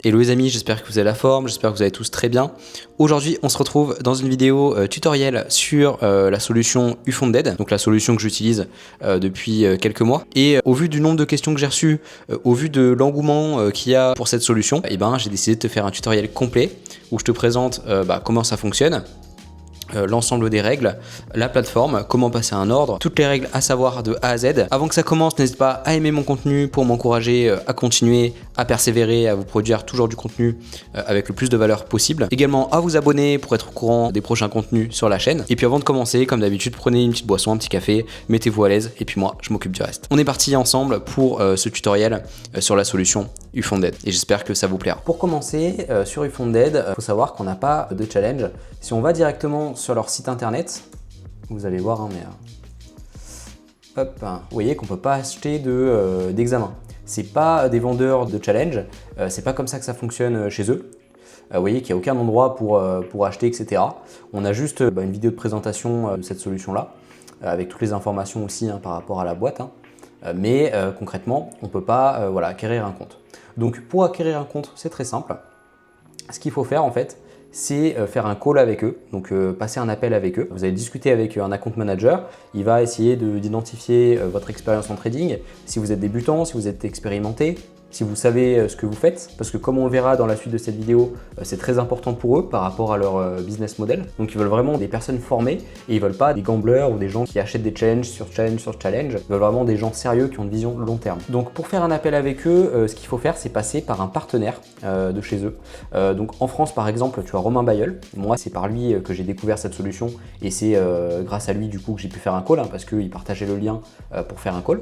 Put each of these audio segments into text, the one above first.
Hello les amis, j'espère que vous avez la forme, j'espère que vous allez tous très bien. Aujourd'hui, on se retrouve dans une vidéo tutoriel sur la solution Ufunded, donc la solution que j'utilise depuis quelques mois. Et au vu du nombre de questions que j'ai reçues, au vu de l'engouement qu'il y a pour cette solution, j'ai décidé de te faire un tutoriel complet où je te présente comment ça fonctionne, l'ensemble des règles, la plateforme, comment passer un ordre, toutes les règles à savoir de A à Z. Avant que ça commence, n'hésite pas à aimer mon contenu pour m'encourager à continuer, à persévérer, à vous produire toujours du contenu avec le plus de valeur possible. Également à vous abonner pour être au courant des prochains contenus sur la chaîne. Et puis avant de commencer, comme d'habitude, prenez une petite boisson, un petit café, mettez-vous à l'aise et puis moi, je m'occupe du reste. On est parti ensemble pour ce tutoriel sur la solution Ufunded et j'espère que ça vous plaira. Pour commencer, sur Ufunded, il faut savoir qu'on n'a pas de challenge. Si on va directement sur leur site internet, vous allez voir, vous voyez qu'on ne peut pas acheter d'examen. C'est pas des vendeurs de challenge, c'est pas comme ça que ça fonctionne chez eux. Vous voyez qu'il n'y a aucun endroit pour acheter, etc. On a juste une vidéo de présentation de cette solution-là, avec toutes les informations aussi par rapport à la boîte. Mais concrètement, on ne peut pas acquérir un compte. Donc pour acquérir un compte, c'est très simple. Ce qu'il faut faire en fait, c'est faire un call avec eux, donc passer un appel avec eux. Vous allez discuter avec un account manager, il va essayer d'identifier votre expérience en trading, si vous êtes débutant, si vous êtes expérimenté, si vous savez ce que vous faites, parce que comme on le verra dans la suite de cette vidéo, c'est très important pour eux par rapport à leur business model. Donc ils veulent vraiment des personnes formées et ils veulent pas des gamblers ou des gens qui achètent des challenges sur challenge sur challenge. Ils veulent vraiment des gens sérieux qui ont une vision long terme. Donc pour faire un appel avec eux, ce qu'il faut faire, c'est passer par un partenaire de chez eux. Donc en France par exemple, tu as Romain Bayeul. Moi c'est par lui que j'ai découvert cette solution et c'est grâce à lui du coup que j'ai pu faire un call parce qu'il partageait le lien pour faire un call.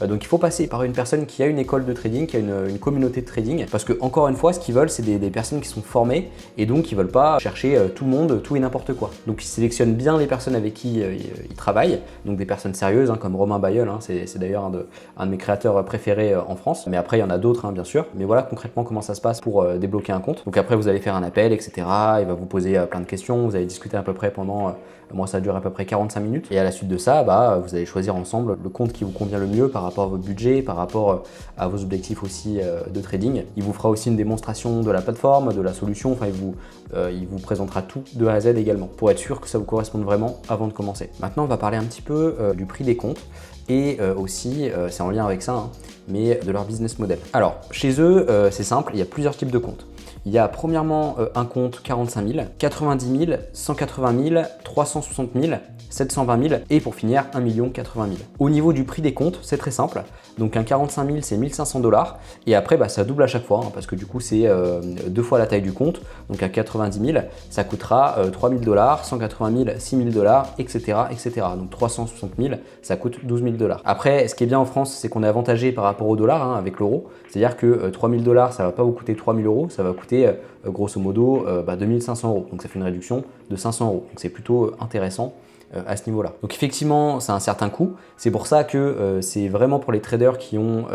Donc il faut passer par une personne qui a une école de trading, qui a une communauté de trading, parce que encore une fois, ce qu'ils veulent, c'est des personnes qui sont formées et donc ils veulent pas chercher tout le monde, tout et n'importe quoi. Donc ils sélectionnent bien les personnes avec qui ils travaillent, donc des personnes sérieuses comme Romain Bayeul, c'est d'ailleurs un de mes créateurs préférés en France. Mais après il y en a d'autres bien sûr. Mais voilà concrètement comment ça se passe pour débloquer un compte. Donc après vous allez faire un appel, etc. Il va vous poser plein de questions, vous allez discuter à peu près pendant moi ça dure à peu près 45 minutes et à la suite de ça vous allez choisir ensemble le compte qui vous convient le mieux par rapport à votre budget, par rapport à vos objectifs aussi de trading. Il vous fera aussi une démonstration de la plateforme, de la solution, il vous présentera tout de A à Z également pour être sûr que ça vous corresponde vraiment avant de commencer. Maintenant on va parler un petit peu du prix des comptes et aussi, c'est en lien avec ça, mais de leur business model. Alors chez eux c'est simple, il y a plusieurs types de comptes. Il y a premièrement un compte 45 000, 90 000, 180 000, 360 000, 720 000 et pour finir 1 80 000. Au niveau du prix des comptes, c'est très simple. Donc un 45 000 c'est 1 500 $ et après ça double à chaque fois parce que du coup c'est 2 fois la taille du compte. Donc à 90 000 ça coûtera 3 000 $, 180 000 6 000 $, etc. Donc 360 000 ça coûte 12 000 $. Après ce qui est bien en France c'est qu'on est avantagé par rapport au dollar avec l'euro. C'est-à-dire que 3 000 $ ça va pas vous coûter 3 000 €, ça va coûter grosso modo 2 500 €. Donc ça fait une réduction de 500 €. Donc c'est plutôt intéressant à ce niveau-là. Donc effectivement, c'est un certain coût. C'est pour ça que c'est vraiment pour les traders qui ont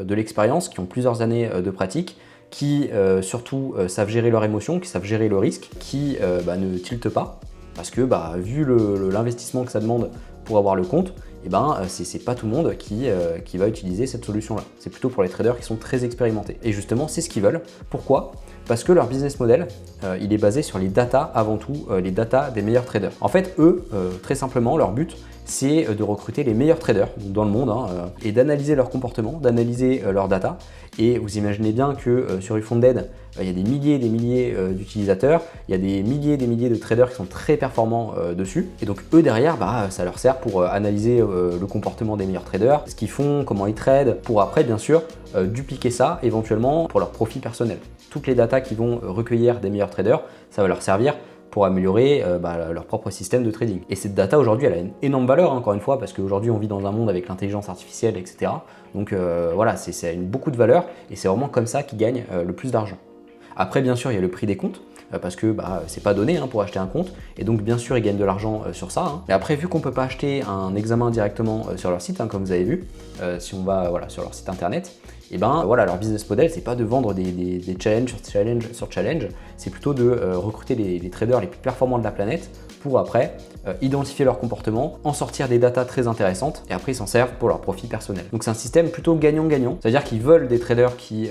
de l'expérience, qui ont plusieurs années de pratique, qui surtout savent gérer leurs émotions, qui savent gérer le risque, qui ne tiltent pas. Parce que vu l'investissement que ça demande pour avoir le compte, c'est pas tout le monde qui va utiliser cette solution-là. C'est plutôt pour les traders qui sont très expérimentés. Et justement, c'est ce qu'ils veulent. Pourquoi ? Parce que leur business model, il est basé sur les datas avant tout, les datas des meilleurs traders. En fait, eux, très simplement, leur but, c'est de recruter les meilleurs traders dans le monde et d'analyser leur comportement, d'analyser leurs data. Et vous imaginez bien que sur Ufunded, il y a des milliers et des milliers d'utilisateurs, il y a des milliers et des milliers de traders qui sont très performants dessus. Et donc eux derrière, ça leur sert pour analyser le comportement des meilleurs traders, ce qu'ils font, comment ils tradent, pour après bien sûr dupliquer ça éventuellement pour leur profit personnel. Toutes les datas qu'ils vont recueillir des meilleurs traders, ça va leur servir pour améliorer leur propre système de trading. Et cette data aujourd'hui, elle a une énorme valeur, encore une fois, parce qu'aujourd'hui on vit dans un monde avec l'intelligence artificielle, etc. Donc voilà, c'est beaucoup de valeur et c'est vraiment comme ça qu'ils gagnent le plus d'argent. Après, bien sûr, il y a le prix des comptes, parce que c'est pas donné pour acheter un compte, et donc bien sûr, ils gagnent de l'argent sur ça. Mais après, vu qu'on peut pas acheter un examen directement sur leur site, comme vous avez vu, si on va sur leur site internet, leur business model, c'est pas de vendre des challenges sur challenge, c'est plutôt de recruter les traders les plus performants de la planète pour après identifier leur comportement, en sortir des datas très intéressantes et après ils s'en servent pour leur profit personnel. Donc c'est un système plutôt gagnant-gagnant, c'est-à-dire qu'ils veulent des traders qui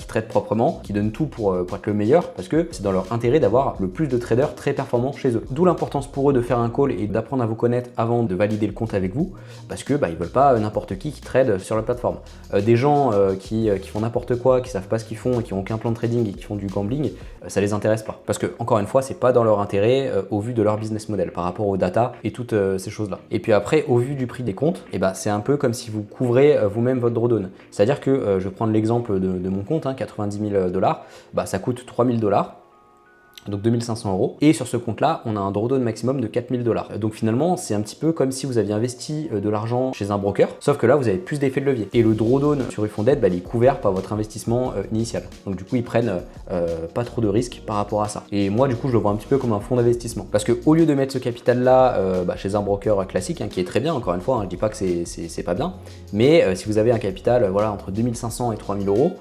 traitent proprement, qui donnent tout pour être le meilleur parce que c'est dans leur intérêt d'avoir le plus de traders très performants chez eux. D'où l'importance pour eux de faire un call et d'apprendre à vous connaître avant de valider le compte avec vous parce que ils veulent pas n'importe qui trade sur la plateforme. Des gens qui font n'importe quoi, qui savent pas ce qu'ils font et qui ont aucun plan de trading et qui font du gambling, ça les intéresse pas parce que encore une fois c'est pas dans leur intérêt au vu de leur business model par rapport aux data et toutes ces choses là. Et puis après au vu du prix des comptes, c'est un peu comme si vous couvrez vous-même votre drawdown. C'est-à-dire que je vais prendre l'exemple de mon compte, 90 000 $, ça coûte 3 000 $. Donc 2500 €. Et sur ce compte-là, on a un drawdown maximum de 4000 $. Donc finalement, c'est un petit peu comme si vous aviez investi de l'argent chez un broker, sauf que là, vous avez plus d'effet de levier. Et le drawdown sur Ufonded, il est couvert par votre investissement initial. Donc du coup, ils prennent pas trop de risques par rapport à ça. Et moi, du coup, je le vois un petit peu comme un fonds d'investissement. Parce que au lieu de mettre ce capital-là chez un broker classique, qui est très bien, encore une fois, je dis pas que c'est pas bien, mais si vous avez un capital entre 2500 et 3000 €,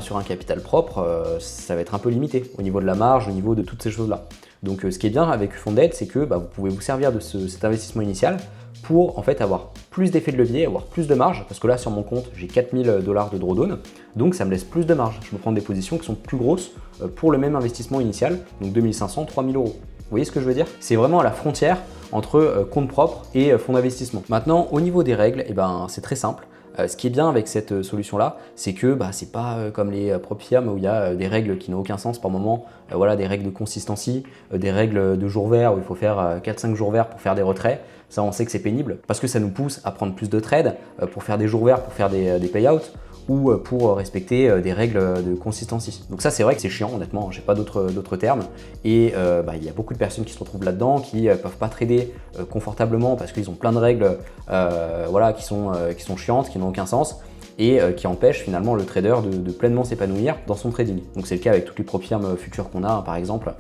sur un capital propre, ça va être un peu limité au niveau de la marge, au niveau de toutes ces choses-là. Donc ce qui est bien avec Ufonded, c'est que vous pouvez vous servir de cet investissement initial pour en fait avoir plus d'effet de levier, avoir plus de marge, parce que là sur mon compte j'ai 4000 $ de drawdown, donc ça me laisse plus de marge. Je peux prendre des positions qui sont plus grosses pour le même investissement initial, donc 2500, 3000 €. Vous voyez ce que je veux dire? C'est vraiment à la frontière entre compte propre et fonds d'investissement. Maintenant au niveau des règles, c'est très simple. Ce qui est bien avec cette solution-là, c'est que c'est pas comme les prop firms où il y a des règles qui n'ont aucun sens par moment, des règles de consistency, des règles de jours verts où il faut faire 4-5 jours verts pour faire des retraits. Ça, on sait que c'est pénible parce que ça nous pousse à prendre plus de trades pour faire des jours verts, pour faire des payouts ou pour respecter des règles de consistency. Donc ça, c'est vrai que c'est chiant, honnêtement, j'ai pas d'autres termes. Et il y a beaucoup de personnes qui se retrouvent là-dedans, qui peuvent pas trader confortablement parce qu'ils ont plein de règles qui sont chiantes, qui n'ont aucun sens et qui empêchent finalement le trader de pleinement s'épanouir dans son trading. Donc c'est le cas avec toutes les prop firms futures qu'on a, par exemple,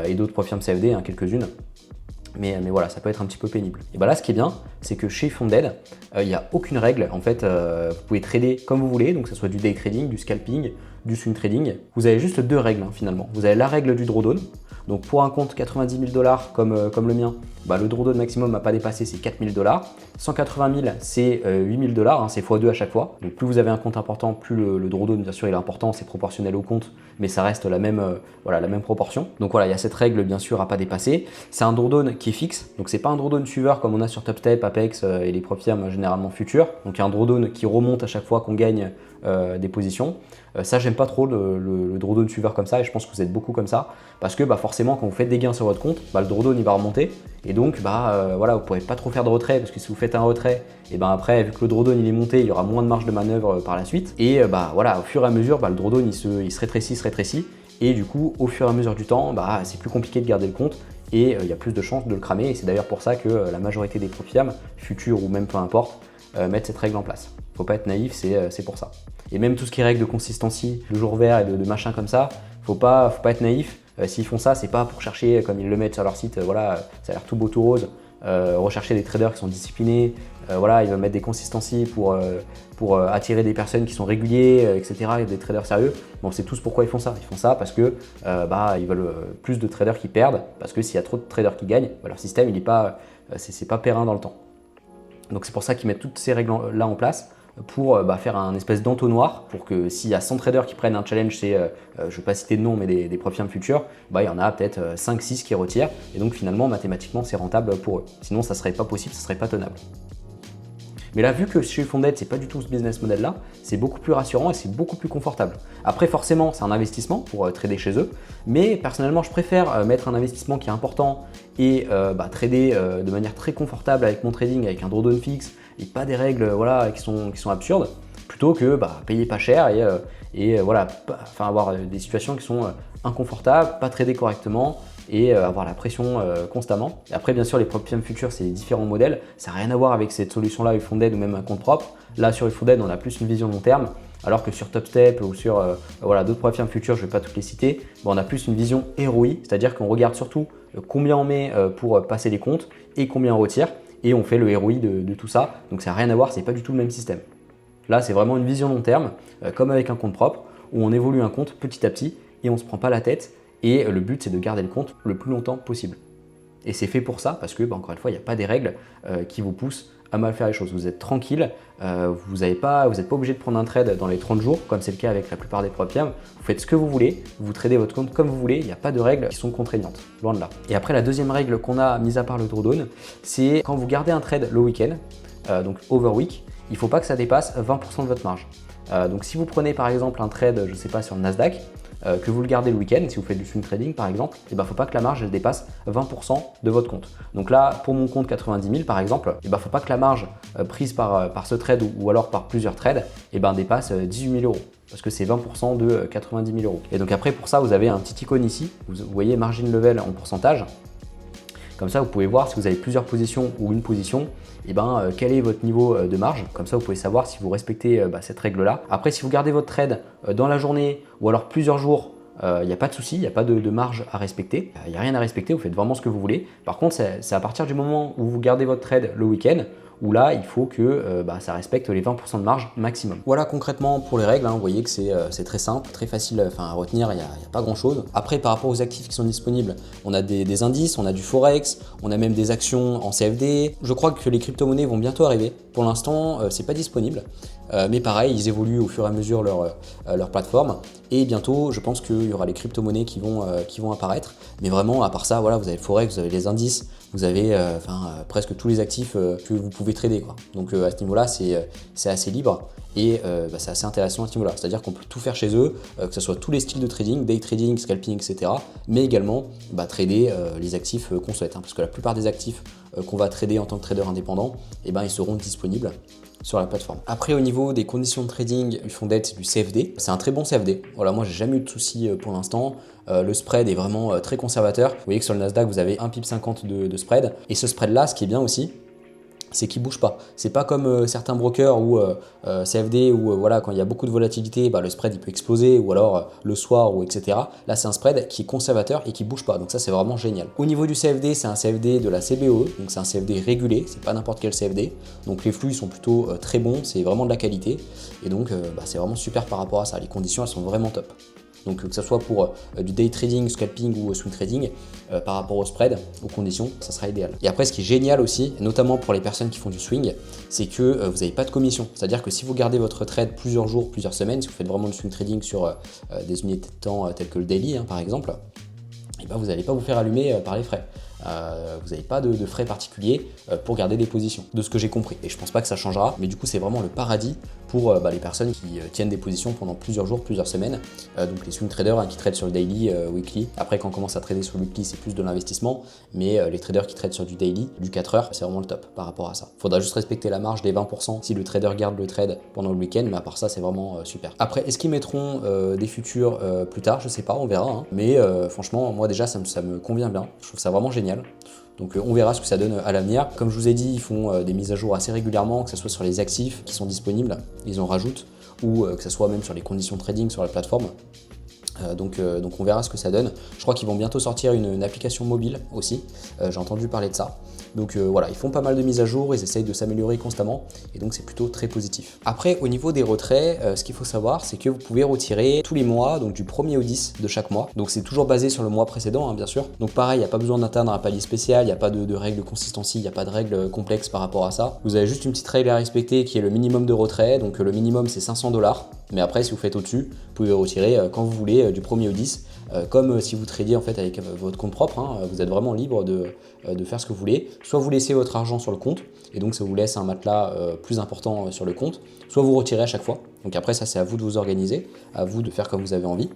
et d'autres prop firms CFD, quelques-unes. Mais voilà, ça peut être un petit peu pénible. Et là, ce qui est bien, c'est que chez Ufonded, il n'y a aucune règle. En fait, vous pouvez trader comme vous voulez, donc que ce soit du day trading, du scalping, du swing trading. Vous avez juste deux règles finalement. Vous avez la règle du drawdown. Donc pour un compte 90 000 $ comme le mien, le drawdown maximum à pas dépasser c'est 4 000 $. 180 000 c'est 8 000 $, c'est x2 à chaque fois. Donc plus vous avez un compte important, plus le drawdown bien sûr il est important, c'est proportionnel au compte, mais ça reste la même proportion. Donc voilà, il y a cette règle bien sûr à pas dépasser. C'est un drawdown qui est fixe, donc c'est pas un drawdown suiveur comme on a sur TopStep, Apex et les prop firms généralement futures. Donc il y a un drawdown qui remonte à chaque fois qu'on gagne des positions. Ça j'aime pas trop le drawdown suiveur comme ça et je pense que vous êtes beaucoup comme ça parce que forcément quand vous faites des gains sur votre compte, le drawdown il va remonter et donc vous pourrez pas trop faire de retrait parce que si vous faites un retrait et après vu que le drawdown il est monté, il y aura moins de marge de manœuvre par la suite et au fur et à mesure le drawdown il se rétrécit et du coup au fur et à mesure du temps c'est plus compliqué de garder le compte et il y a plus de chances de le cramer et c'est d'ailleurs pour ça que la majorité des prop firms futures ou même peu importe mettre cette règle en place. Faut pas être naïf, c'est pour ça. Et même tout ce qui est règle de consistency, de jour vert et de machin comme ça, faut pas être naïf. S'ils font ça, c'est pas pour chercher, comme ils le mettent sur leur site, ça a l'air tout beau tout rose, rechercher des traders qui sont disciplinés, ils veulent mettre des consistency pour attirer des personnes qui sont réguliers, etc., et des traders sérieux. Bon, c'est tous pourquoi ils font ça. Ils font ça parce que ils veulent plus de traders qui perdent, parce que s'il y a trop de traders qui gagnent, leur système il est pas, c'est pas périn dans le temps. Donc c'est pour ça qu'ils mettent toutes ces règles là en place pour faire un espèce d'entonnoir pour que s'il y a 100 traders qui prennent un challenge, je ne vais pas citer de nom, mais des prop firms futures, il y en a peut-être 5-6 qui retirent et donc finalement mathématiquement c'est rentable pour eux. Sinon ça serait pas possible, ça serait pas tenable. Mais là, vu que chez Ufonded, c'est pas du tout ce business model-là, c'est beaucoup plus rassurant et c'est beaucoup plus confortable. Après, forcément, c'est un investissement pour trader chez eux, mais personnellement, je préfère mettre un investissement qui est important et trader de manière très confortable avec mon trading, avec un drawdown fixe et pas des règles qui sont absurdes, plutôt que payer pas cher et avoir des situations qui sont inconfortables, pas trader correctement et avoir la pression constamment. Et après, bien sûr, les prop firms futures, c'est différents modèles. Ça n'a rien à voir avec cette solution-là, Ufonded ou même un compte propre. Là, sur Ufonded, on a plus une vision long terme, alors que sur TopStep ou sur d'autres prop firms futures, je ne vais pas toutes les citer, on a plus une vision ROI, c'est-à-dire qu'on regarde surtout combien on met pour passer les comptes et combien on retire, et on fait le ROI de tout ça. Donc ça n'a rien à voir, c'est pas du tout le même système. Là, c'est vraiment une vision long terme, comme avec un compte propre, où on évolue un compte petit à petit et on ne se prend pas la tête. Et le but, c'est de garder le compte le plus longtemps possible. Et c'est fait pour ça parce que, encore une fois, il n'y a pas des règles qui vous poussent à mal faire les choses. Vous êtes tranquille, vous n'êtes pas obligé de prendre un trade dans les 30 jours, comme c'est le cas avec la plupart des propriums. Vous faites ce que vous voulez, vous tradez votre compte comme vous voulez, il n'y a pas de règles qui sont contraignantes, loin de là. Et après, la deuxième règle qu'on a, mis à part le drawdown, c'est quand vous gardez un trade le week-end, donc over week, il ne faut pas que ça dépasse 20% de votre marge. Donc si vous prenez par exemple un trade, je ne sais pas, sur le Nasdaq, que vous le gardez le week-end, si vous faites du swing trading par exemple, il ne faut pas que la marge elle dépasse 20% de votre compte. Donc là, pour mon compte 90 000 par exemple, il ne faut pas que la marge prise par ce trade ou alors par plusieurs trades dépasse 18 000 euros. Parce que c'est 20% de 90 000 euros. Et donc après, pour ça, vous avez un petit icône ici. Vous voyez margin level en pourcentage. Comme ça, vous pouvez voir si vous avez plusieurs positions ou une position, quel est votre niveau de marge. Comme ça, vous pouvez savoir si vous respectez cette règle-là. Après, si vous gardez votre trade dans la journée ou alors plusieurs jours, il n'y a pas de souci, il n'y a pas de marge à respecter. Il n'y a rien à respecter, vous faites vraiment ce que vous voulez. Par contre, c'est à partir du moment où vous gardez votre trade le week-end, où là, il faut que ça respecte les 20% de marge maximum. Voilà concrètement pour les règles, vous voyez que c'est très simple, très facile à retenir, il n'y a pas grand-chose. Après, par rapport aux actifs qui sont disponibles, on a des indices, on a du forex, on a même des actions en CFD. Je crois que les crypto-monnaies vont bientôt arriver. Pour l'instant, c'est pas disponible. Mais pareil, ils évoluent au fur et à mesure leur plateforme. Et bientôt, je pense qu'il y aura les crypto-monnaies qui vont apparaître. Mais vraiment, à part ça, voilà, vous avez le forex, vous avez les indices, vous avez presque tous les actifs que vous pouvez trader, quoi. Donc à ce niveau-là, c'est assez libre et c'est assez intéressant à ce niveau-là. C'est-à-dire qu'on peut tout faire chez eux, que ce soit tous les styles de trading, day trading, scalping, etc. Mais également trader les actifs qu'on souhaite. Parce que la plupart des actifs qu'on va trader en tant que trader indépendant, ils seront disponibles sur la plateforme. Après, au niveau des conditions de trading, Ufonded, c'est du CFD. C'est un très bon CFD. Voilà, moi, j'ai jamais eu de soucis pour l'instant. Le spread est vraiment très conservateur. Vous voyez que sur le Nasdaq, vous avez 1 pip 50 de spread. Et ce spread-là, ce qui est bien aussi, c'est qu'il ne bouge pas. C'est pas comme certains brokers ou CFD où voilà, quand il y a beaucoup de volatilité, le spread il peut exploser ou alors le soir ou etc. Là, c'est un spread qui est conservateur et qui ne bouge pas. Donc ça, c'est vraiment génial. Au niveau du CFD, c'est un CFD de la CBOE, donc c'est un CFD régulé, c'est pas n'importe quel CFD. Donc les flux ils sont plutôt très bons, c'est vraiment de la qualité et donc c'est vraiment super par rapport à ça. Les conditions elles sont vraiment top. Donc que ce soit pour du day trading, scalping ou swing trading, par rapport au spread, aux conditions, ça sera idéal. Et après, ce qui est génial aussi, notamment pour les personnes qui font du swing, c'est que vous n'avez pas de commission. C'est-à-dire que si vous gardez votre trade plusieurs jours, plusieurs semaines, si vous faites vraiment du swing trading sur des unités de temps telles que le daily, par exemple, vous n'allez pas vous faire allumer par les frais. Vous n'avez pas de frais particuliers pour garder des positions, de ce que j'ai compris. Et je pense pas que ça changera, mais du coup c'est vraiment le paradis pour les personnes qui tiennent des positions pendant plusieurs jours, plusieurs semaines. Donc les swing traders qui tradent sur le daily, weekly. Après quand on commence à trader sur le weekly, c'est plus de l'investissement, mais les traders qui tradent sur du daily, du 4 heures, c'est vraiment le top par rapport à ça. Faudra juste respecter la marge des 20% si le trader garde le trade pendant le week-end, mais à part ça c'est vraiment super. Après, est-ce qu'ils mettront des futurs plus tard? Je sais pas, on verra. Mais franchement, moi déjà ça me convient bien. Je trouve ça vraiment génial. Donc on verra ce que ça donne à l'avenir. Comme je vous ai dit, ils font des mises à jour assez régulièrement, que ce soit sur les actifs qui sont disponibles, ils en rajoutent, ou que ce soit même sur les conditions de trading sur la plateforme. Donc on verra ce que ça donne. Je crois qu'ils vont bientôt sortir une application mobile aussi, j'ai entendu parler de ça. Donc voilà, ils font pas mal de mises à jour, ils essayent de s'améliorer constamment et donc c'est plutôt très positif. Après, au niveau des retraits, ce qu'il faut savoir, c'est que vous pouvez retirer tous les mois, donc du 1er au 10 de chaque mois. Donc c'est toujours basé sur le mois précédent, bien sûr. Donc pareil, il n'y a pas besoin d'atteindre un palier spécial, il n'y a pas de règles de consistency, il n'y a pas de règles complexes par rapport à ça. Vous avez juste une petite règle à respecter qui est le minimum de retrait. Donc le minimum c'est 500 $. Mais après, si vous faites au-dessus, vous pouvez retirer quand vous voulez du 1er au 10. Comme si vous tradiez en fait avec votre compte propre, vous êtes vraiment libre de faire ce que vous voulez. Soit vous laissez votre argent sur le compte, et donc ça vous laisse un matelas plus important sur le compte, soit vous retirez à chaque fois. Donc après ça c'est à vous de vous organiser, à vous de faire comme vous avez envie.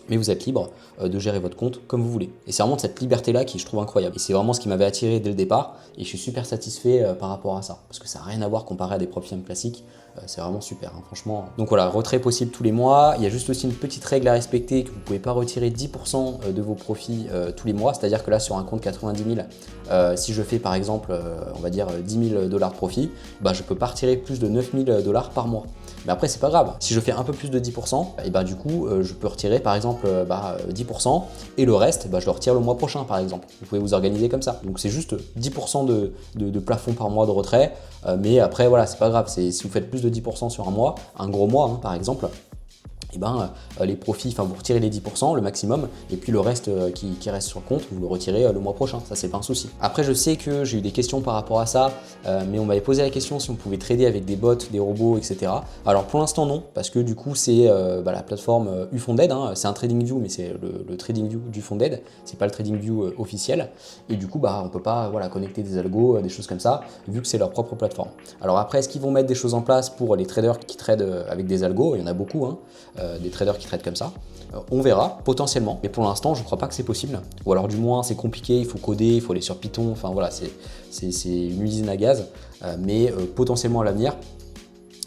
Mais vous êtes libre de gérer votre compte comme vous voulez. Et c'est vraiment cette liberté-là qui je trouve incroyable. Et c'est vraiment ce qui m'avait attiré dès le départ, et je suis super satisfait par rapport à ça. Parce que ça n'a rien à voir comparé à des profils classiques, c'est vraiment super, franchement. Donc voilà, retrait possible tous les mois. Il y a juste aussi une petite règle à respecter, que vous ne pouvez pas retirer 10% de vos profits tous les mois. C'est-à-dire que là, sur un compte 90 000, si je fais par exemple, on va dire 10 000 $ de profit, je ne peux pas retirer plus de 9 000 $ par mois. Mais après, c'est pas grave. Si je fais un peu plus de 10%, et du coup, je peux retirer par exemple 10% et le reste, je le retire le mois prochain par exemple. Vous pouvez vous organiser comme ça. Donc c'est juste 10% de plafond par mois de retrait. Mais après, voilà, c'est pas grave. Si vous faites plus de 10% sur un mois, un gros mois par exemple, et les profits, enfin vous retirez les 10%, le maximum, et puis le reste qui reste sur le compte, vous le retirez le mois prochain, ça c'est pas un souci. Après je sais que j'ai eu des questions par rapport à ça, mais on m'avait posé la question si on pouvait trader avec des bots, des robots, etc. Alors pour l'instant non, parce que du coup c'est la plateforme Ufonded, hein, c'est un TradingView, mais c'est le TradingView du Fonded, c'est pas le TradingView officiel, et du coup on peut pas connecter des algos, des choses comme ça, vu que c'est leur propre plateforme. Alors après, est-ce qu'ils vont mettre des choses en place pour les traders qui tradent avec des algos? Il y en a beaucoup, hein. Des traders qui traitent comme ça. On verra, potentiellement, mais pour l'instant, je crois pas que c'est possible. Ou alors du moins, c'est compliqué, il faut coder, il faut aller sur Python, enfin voilà, c'est une usine à gaz, mais potentiellement à l'avenir,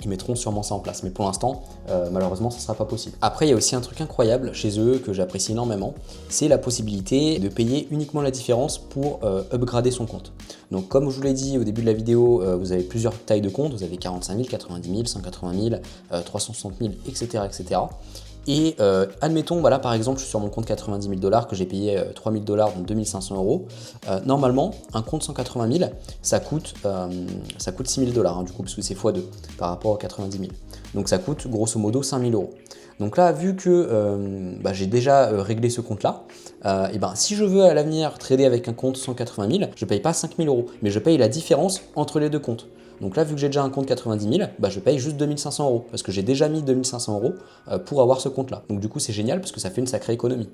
ils mettront sûrement ça en place. Mais pour l'instant, malheureusement, ça ne sera pas possible. Après, il y a aussi un truc incroyable chez eux que j'apprécie énormément, c'est la possibilité de payer uniquement la différence pour upgrader son compte. Donc comme je vous l'ai dit au début de la vidéo, vous avez plusieurs tailles de compte, vous avez 45 000, 90 000, 180 000, 360 000, etc. etc. Et admettons, voilà, par exemple, je suis sur mon compte 90 000 $, que j'ai payé 3 000 $, donc 2 500 €. Normalement, un compte 180 000, ça coûte 6 000 $, hein, du coup, parce que c'est x2 par rapport aux 90 000. Donc ça coûte grosso modo 5 000 €. Donc là, vu que j'ai déjà réglé ce compte-là, si je veux à l'avenir trader avec un compte 180 000, je ne paye pas 5 000 €, mais je paye la différence entre les deux comptes. Donc là, vu que j'ai déjà un compte 90 000, je paye juste 2 500 € parce que j'ai déjà mis 2 500 € pour avoir ce compte-là. Donc du coup, c'est génial parce que ça fait une sacrée économie.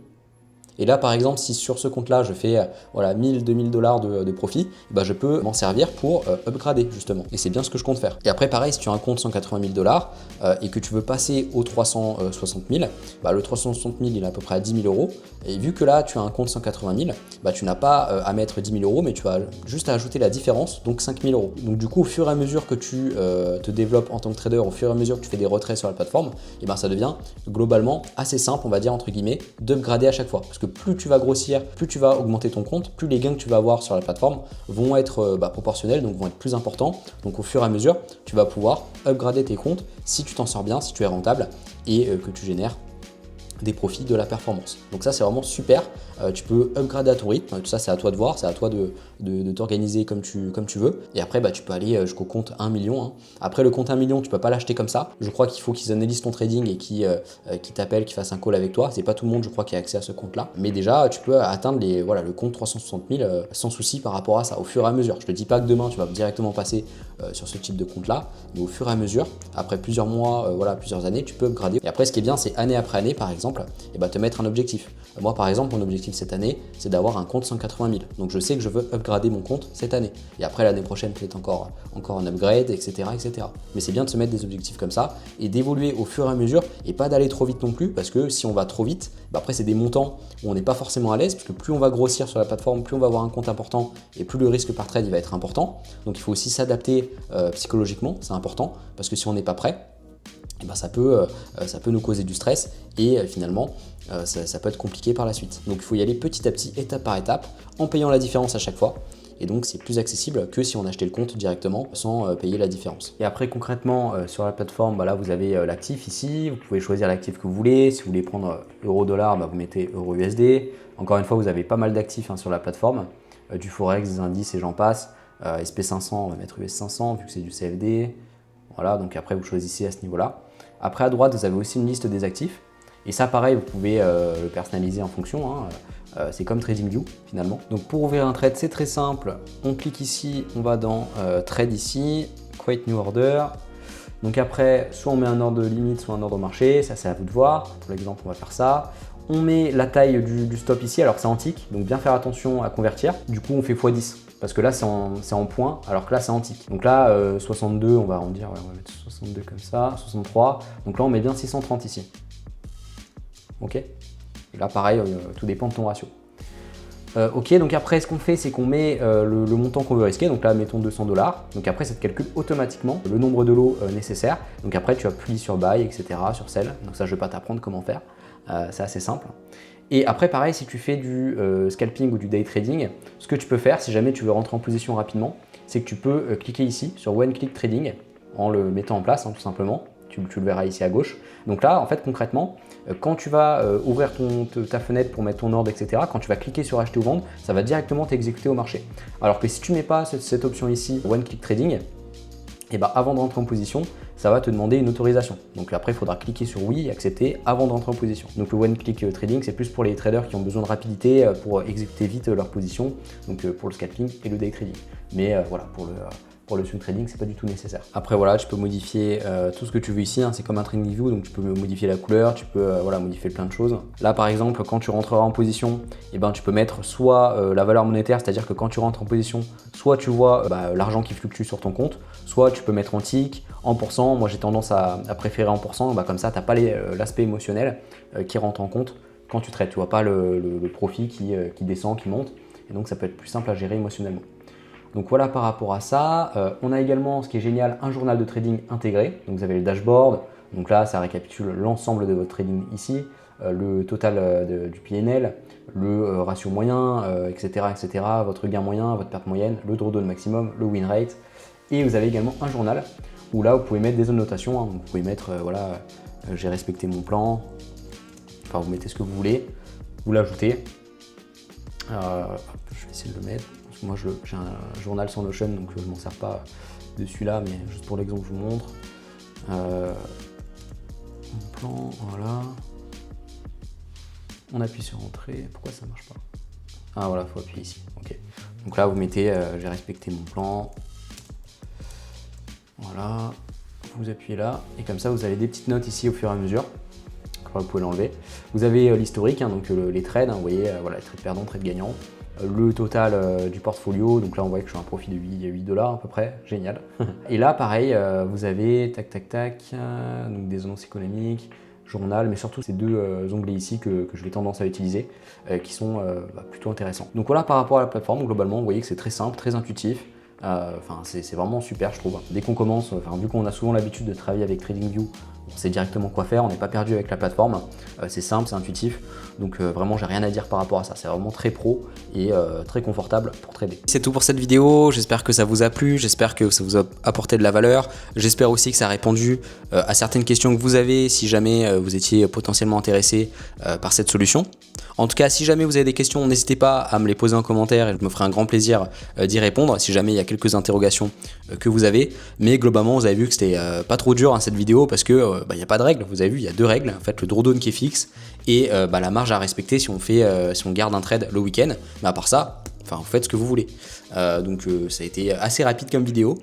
Et là, par exemple, si sur ce compte-là, je fais 1000, 2000 $ de profit, je peux m'en servir pour upgrader, justement. Et c'est bien ce que je compte faire. Et après, pareil, si tu as un compte 180 000 $ et que tu veux passer au 360 000, le 360 000, il est à peu près à 10 000 €. Et vu que là, tu as un compte 180 000, tu n'as pas à mettre 10 000 €, mais tu as juste à ajouter la différence, donc 5 000 €. Donc du coup, au fur et à mesure que tu te développes en tant que trader, au fur et à mesure que tu fais des retraits sur la plateforme, ça devient globalement assez simple, on va dire, entre guillemets, d'upgrader à chaque fois. Parce que plus tu vas grossir, plus tu vas augmenter ton compte, plus les gains que tu vas avoir sur la plateforme vont être proportionnels, donc vont être plus importants. Donc au fur et à mesure, tu vas pouvoir upgrader tes comptes si tu t'en sors bien, si tu es rentable et que tu génères des profits, de la performance. Donc ça c'est vraiment super, tu peux upgrader à ton rythme, tout ça c'est à toi de voir, c'est à toi de t'organiser comme tu veux, et après tu peux aller jusqu'au compte 1 million. Hein. Après le compte 1 million, tu peux pas l'acheter comme ça, je crois qu'il faut qu'ils analysent ton trading et qu'ils t'appellent, qu'ils fassent un call avec toi, c'est pas tout le monde je crois qui a accès à ce compte là, mais déjà tu peux atteindre le compte 360 000 sans souci par rapport à ça, au fur et à mesure. Je te dis pas que demain tu vas directement passer sur ce type de compte là, mais au fur et à mesure, après plusieurs mois, plusieurs années, tu peux upgrader. Et après ce qui est bien, c'est année après année par exemple, te mettre un objectif. Moi par exemple, mon objectif cette année, c'est d'avoir un compte 180 000. Donc je sais que je veux upgrader mon compte cette année. Et après l'année prochaine, peut-être encore un upgrade, etc., etc. Mais c'est bien de se mettre des objectifs comme ça et d'évoluer au fur et à mesure et pas d'aller trop vite non plus, parce que si on va trop vite, après c'est des montants où on n'est pas forcément à l'aise, parce que plus on va grossir sur la plateforme, plus on va avoir un compte important et plus le risque par trade il va être important. Donc il faut aussi s'adapter psychologiquement, c'est important, parce que si on n'est pas prêt, ça peut nous causer du stress et finalement ça peut être compliqué par la suite. Donc il faut y aller petit à petit, étape par étape, en payant la différence à chaque fois. Et donc c'est plus accessible que si on achetait le compte directement sans payer la différence. Et après concrètement sur la plateforme, là vous avez l'actif ici, vous pouvez choisir l'actif que vous voulez. Si vous voulez prendre euro-dollar, vous mettez euro-USD. Encore une fois, vous avez pas mal d'actifs sur la plateforme, du forex, des indices et j'en passe. SP500, on va mettre US500 vu que c'est du CFD. Voilà, donc après vous choisissez à ce niveau-là. Après à droite, vous avez aussi une liste des actifs. Et ça pareil, vous pouvez le personnaliser en fonction. C'est comme TradingView finalement. Donc pour ouvrir un trade, c'est très simple. On clique ici, on va dans Trade ici, Create New Order. Donc après, soit on met un ordre de limite, soit un ordre marché. Ça c'est à vous de voir. Pour l'exemple, on va faire ça. On met la taille du stop ici, alors que c'est antique. Donc bien faire attention à convertir. Du coup, on fait x10. Parce que là, c'est en points, alors que là, c'est antique. Donc là, 62, on va arrondir, on va mettre 62 comme ça, 63. Donc là, on met bien 630 ici. Ok. Et là, pareil, tout dépend de ton ratio. Ok, donc après, ce qu'on fait, c'est qu'on met le montant qu'on veut risquer. Donc là, mettons 200 $. Donc après, ça te calcule automatiquement le nombre de lots nécessaires. Donc après, tu appuies sur Buy, etc., sur Sell. Donc ça, je ne vais pas t'apprendre comment faire. C'est assez simple. Et après, pareil, si tu fais du scalping ou du day trading, ce que tu peux faire, si jamais tu veux rentrer en position rapidement, c'est que tu peux cliquer ici sur One Click Trading en le mettant en place, tout simplement. Tu le verras ici à gauche. Donc là, en fait, concrètement, quand tu vas ouvrir ta fenêtre pour mettre ton ordre, etc., quand tu vas cliquer sur acheter ou vendre, ça va directement t'exécuter au marché. Alors que si tu ne mets pas cette option ici, One Click Trading, avant de rentrer en position, ça va te demander une autorisation. Donc après, il faudra cliquer sur oui, accepter avant de rentrer en position. Donc le one click trading, c'est plus pour les traders qui ont besoin de rapidité pour exécuter vite leur position, donc pour le scalping et le day trading. Mais voilà, pour le swing trading, c'est pas du tout nécessaire. Après voilà, tu peux modifier tout ce que tu veux ici, hein, c'est comme un trading view, donc tu peux modifier la couleur, tu peux voilà, modifier plein de choses. Là par exemple, quand tu rentreras en position, eh ben, tu peux mettre soit la valeur monétaire, c'est-à-dire que quand tu rentres en position, soit tu vois l'argent qui fluctue sur ton compte, soit tu peux mettre en tick, en pourcent. Moi j'ai tendance à préférer en pourcent, comme ça tu n'as pas l'aspect émotionnel qui rentre en compte quand tu traites, tu vois pas le profit qui descend, qui monte, et donc ça peut être plus simple à gérer émotionnellement. Donc voilà par rapport à ça. On a également, ce qui est génial, un journal de trading intégré. Donc vous avez le dashboard, donc là ça récapitule l'ensemble de votre trading ici, le total du PNL, le ratio moyen, etc., etc., votre gain moyen, votre perte moyenne, le drawdown maximum, le win rate. Et vous avez également un journal où là vous pouvez mettre des zones de notation, hein. Donc vous pouvez mettre, voilà, j'ai respecté mon plan, enfin vous mettez ce que vous voulez, vous l'ajoutez. Je vais essayer de le mettre. Moi j'ai un journal sans Notion, donc je ne m'en sers pas de celui-là, mais juste pour l'exemple je vous montre. Mon plan, voilà. On appuie sur entrée. Pourquoi ça ne marche pas? Ah voilà, il faut appuyer ici. Ok. Donc là vous mettez j'ai respecté mon plan. Voilà. Vous appuyez là et comme ça vous avez des petites notes ici au fur et à mesure. Vous pouvez l'enlever. Vous avez l'historique, hein, donc les trades, hein, vous voyez, voilà, les trades perdants, trades gagnants. Le total du portfolio, donc là on voit que je suis à un profit de 8 $ à peu près, génial. Et là pareil, vous avez tac tac tac, donc des annonces économiques, journal, mais surtout ces deux onglets ici que je vais tendance à utiliser, qui sont plutôt intéressants. Donc voilà par rapport à la plateforme, globalement vous voyez que c'est très simple, très intuitif. C'est vraiment super je trouve. Dès qu'on commence, vu qu'on a souvent l'habitude de travailler avec TradingView, on sait directement quoi faire, on n'est pas perdu avec la plateforme, c'est simple, c'est intuitif, donc vraiment j'ai rien à dire par rapport à ça, c'est vraiment très pro et très confortable pour trader. C'est tout pour cette vidéo, j'espère que ça vous a plu, j'espère que ça vous a apporté de la valeur, j'espère aussi que ça a répondu à certaines questions que vous avez si jamais vous étiez potentiellement intéressé par cette solution. En tout cas, si jamais vous avez des questions, n'hésitez pas à me les poser en commentaire et je me ferai un grand plaisir d'y répondre si jamais il y a quelques interrogations que vous avez. Mais globalement, vous avez vu que c'était pas trop dur cette vidéo parce que il n'y a pas de règles. Vous avez vu, il y a deux règles. En fait, le drawdown qui est fixe et la marge à respecter si on garde un trade le week-end. Mais à part ça, vous faites ce que vous voulez. Donc ça a été assez rapide comme vidéo.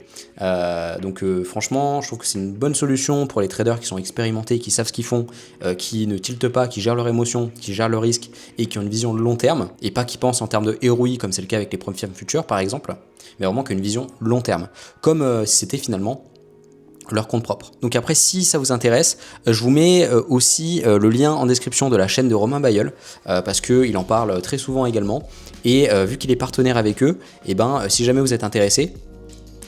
Franchement, je trouve que c'est une bonne solution pour les traders qui sont expérimentés, qui savent ce qu'ils font, qui ne tiltent pas, qui gèrent leurs émotions, qui gèrent le risque et qui ont une vision long terme et pas qui pensent en termes de ROI comme c'est le cas avec les prime firm futures par exemple, mais vraiment qui ont une vision long terme. Comme si c'était finalement leur compte propre. Donc après, si ça vous intéresse, je vous mets aussi le lien en description de la chaîne de Romain Bayeul parce qu'il en parle très souvent également et vu qu'il est partenaire avec eux, et si jamais vous êtes intéressé,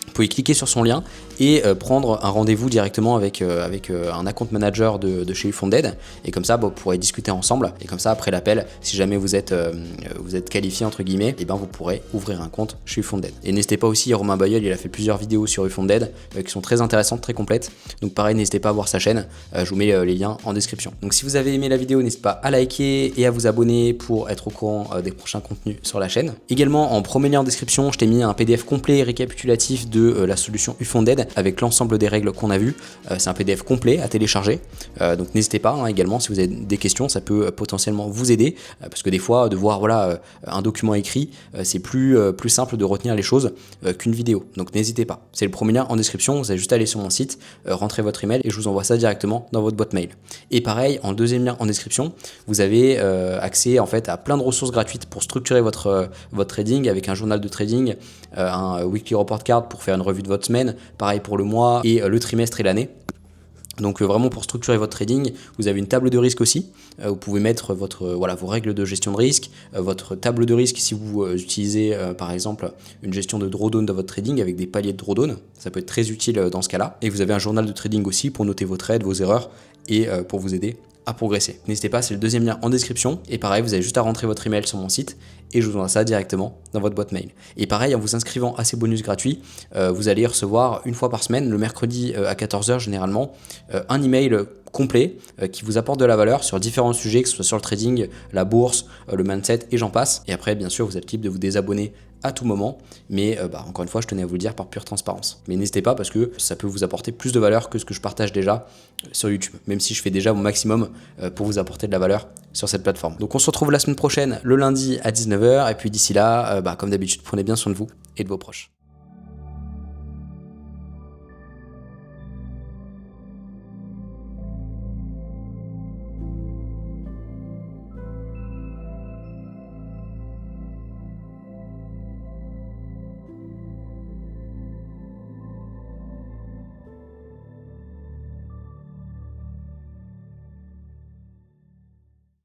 vous pouvez cliquer sur son lien et prendre un rendez-vous directement avec un account manager de chez Ufonded et comme ça vous pourrez discuter ensemble et comme ça après l'appel, si jamais vous êtes qualifié entre guillemets, et vous pourrez ouvrir un compte chez Ufonded. Et n'hésitez pas aussi, Romain Bayeul il a fait plusieurs vidéos sur Ufonded qui sont très intéressantes, très complètes, donc pareil n'hésitez pas à voir sa chaîne, je vous mets les liens en description. Donc si vous avez aimé la vidéo, n'hésitez pas à liker et à vous abonner pour être au courant des prochains contenus sur la chaîne. Également en premier lien en description, je t'ai mis un PDF complet et récapitulatif de la solution Ufonded avec l'ensemble des règles qu'on a vues. C'est un PDF complet à télécharger, donc n'hésitez pas également si vous avez des questions, ça peut potentiellement vous aider parce que des fois de voir un document écrit, c'est plus simple de retenir les choses qu'une vidéo, donc n'hésitez pas. C'est le premier lien en description, vous avez juste à aller sur mon site, rentrer votre email et je vous envoie ça directement dans votre boîte mail. Et pareil, en deuxième lien en description, vous avez accès en fait à plein de ressources gratuites pour structurer votre trading avec un journal de trading, un weekly report card pour faire une revue de votre semaine, pareil pour le mois et le trimestre et l'année. Donc vraiment pour structurer votre trading, vous avez une table de risque aussi, vous pouvez mettre vos règles de gestion de risque, votre table de risque si vous utilisez par exemple une gestion de drawdown dans votre trading avec des paliers de drawdown, ça peut être très utile dans ce cas-là. Et vous avez un journal de trading aussi pour noter vos trades, vos erreurs et pour vous aider à progresser. N'hésitez pas, c'est le deuxième lien en description et pareil vous avez juste à rentrer votre email sur mon site et je vous envoie ça directement dans votre boîte mail. Et pareil, en vous inscrivant à ces bonus gratuits, vous allez recevoir une fois par semaine, le mercredi à 14 h généralement, un email complet qui vous apporte de la valeur sur différents sujets, que ce soit sur le trading, la bourse, le mindset et j'en passe. Et après, bien sûr, vous êtes libre de vous désabonner à tout moment, mais encore une fois, je tenais à vous le dire par pure transparence. Mais n'hésitez pas parce que ça peut vous apporter plus de valeur que ce que je partage déjà sur YouTube, même si je fais déjà mon maximum pour vous apporter de la valeur sur cette plateforme. Donc on se retrouve la semaine prochaine, le lundi à 19 h, et puis d'ici là, comme d'habitude, prenez bien soin de vous et de vos proches.